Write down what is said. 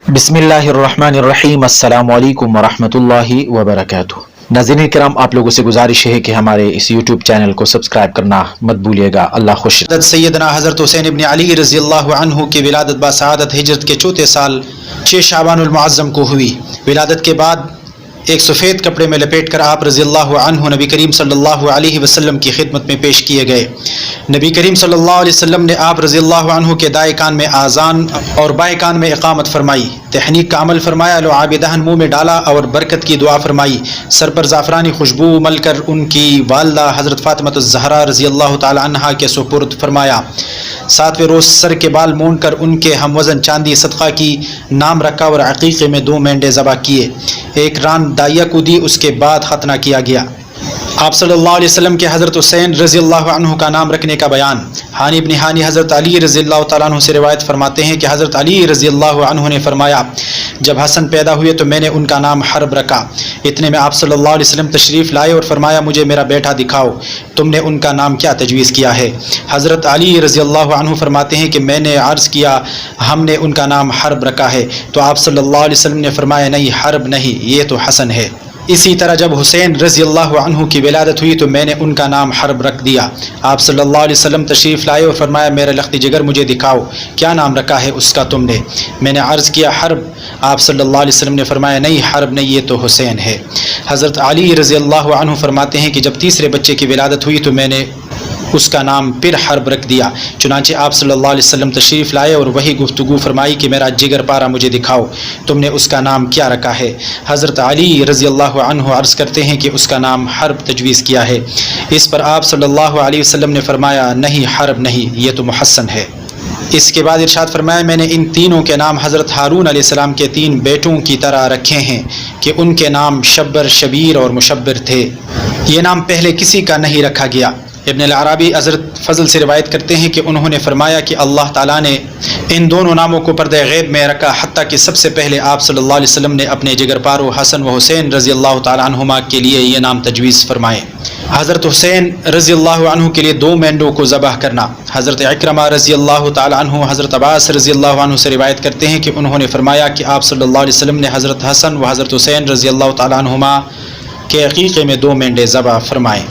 بسم اللہ الرحمن الرحیم، السلام علیکم ورحمۃ اللہ وبرکاتہ۔ ناظرین کرام، آپ لوگوں سے گزارش ہے کہ ہمارے اس یوٹیوب چینل کو سبسکرائب کرنا مت بھولیے گا۔ اللہ خوش۔ سیدنا حضرت حسین ابن علی رضی اللہ عنہ کی ولادت باسعادت ہجرت کے چوتھے سال 6 شعبان المعظم کو ہوئی۔ ولادت کے بعد ایک سفید کپڑے میں لپیٹ کر آپ رضی اللہ عنہ نبی کریم صلی اللہ علیہ وسلم کی خدمت میں پیش کیے گئے۔ نبی کریم صلی اللہ علیہ وسلم نے آپ رضی اللہ عنہ کے دائیں کان میں آذان اور بائیں کان میں اقامت فرمائی، تحنیک کا عمل فرمایا، لعاب دہن منہ میں ڈالا اور برکت کی دعا فرمائی۔ سر پر زعفرانی خوشبو مل کر ان کی والدہ حضرت فاطمہ الزہرا رضی اللہ تعالی عنہا کے سپرد فرمایا۔ 7ویں روز سر کے بال مونڈ کر ان کے ہم وزن چاندی صدقہ کی نام رکھا اور عقیقے میں 2 مینڈے ذبح کیے، ایک ران دائیا کو دی، اس کے بعد ختنہ کیا گیا۔ آپ صلی اللہ علیہ وسلم کے حضرت حسین رضی اللہ عنہ کا نام رکھنے کا بیان۔ ہانی ابن ہانی حضرت علی رضی اللہ تعالیٰ عنہ سے روایت فرماتے ہیں کہ حضرت علی رضی اللہ عنہ نے فرمایا، جب حسن پیدا ہوئے تو میں نے ان کا نام حرب رکھا۔ اتنے میں آپ صلی اللہ علیہ وسلم تشریف لائے اور فرمایا، مجھے میرا بیٹا دکھاؤ، تم نے ان کا نام کیا تجویز کیا ہے؟ حضرت علی رضی اللہ عنہ فرماتے ہیں کہ میں نے عرض کیا، ہم نے ان کا نام حرب رکھا ہے، تو آپ صلی اللہ علیہ وسلم نے فرمایا، نہیں حرب نہیں، یہ تو حسن ہے۔ اسی طرح جب حسین رضی اللہ عنہ کی ولادت ہوئی تو میں نے ان کا نام حرب رکھ دیا۔ آپ صلی اللہ علیہ وسلم تشریف لائے اور فرمایا، میرا لختی جگر مجھے دکھاؤ، کیا نام رکھا ہے اس کا تم نے؟ میں نے عرض کیا حرب۔ آپ صلی اللہ علیہ وسلم نے فرمایا، نہیں حرب نہیں، یہ تو حسین ہے۔ حضرت علی رضی اللہ عنہ فرماتے ہیں کہ جب تیسرے بچے کی ولادت ہوئی تو میں نے اس کا نام پھر حرب رکھ دیا۔ چنانچہ آپ صلی اللہ علیہ وسلم تشریف لائے اور وہی گفتگو فرمائی کہ میرا جگر پارا مجھے دکھاؤ، تم نے اس کا نام کیا رکھا ہے؟ حضرت علی رضی اللہ عنہ عرض کرتے ہیں کہ اس کا نام حرب تجویز کیا ہے۔ اس پر آپ صلی اللہ علیہ وسلم نے فرمایا، نہیں حرب نہیں، یہ تو محسن ہے۔ اس کے بعد ارشاد فرمایا، میں نے ان تینوں کے نام حضرت ہارون علیہ السلام کے 3 بیٹوں کی طرح رکھے ہیں کہ ان کے نام شبر، شبیر اور مشبر تھے، یہ نام پہلے کسی کا نہیں رکھا گیا۔ ابن العربی حضرت فضل سے روایت کرتے ہیں کہ انہوں نے فرمایا کہ اللہ تعالیٰ نے ان دونوں ناموں کو پردہ غیب میں رکھا، حتیٰ کہ سب سے پہلے آپ صلی اللہ علیہ وسلم نے اپنے جگر پارو حسن و حسین رضی اللہ تعالیٰ عنہما کے لیے یہ نام تجویز فرمائے۔ حضرت حسین رضی اللہ عنہ کے لیے 2 مینڈوں کو ذبح کرنا۔ حضرت اکرمہ رضی اللہ تعالیٰ عنہ حضرت عباس رضی اللہ عنہ سے روایت کرتے ہیں کہ انہوں نے فرمایا کہ آپ صلی اللہ علیہ وسلم نے حضرت حسن و حضرت حسین رضی اللہ تعالیٰ عنہما کے عقیقے میں 2 مینڈے ذبح فرمائے۔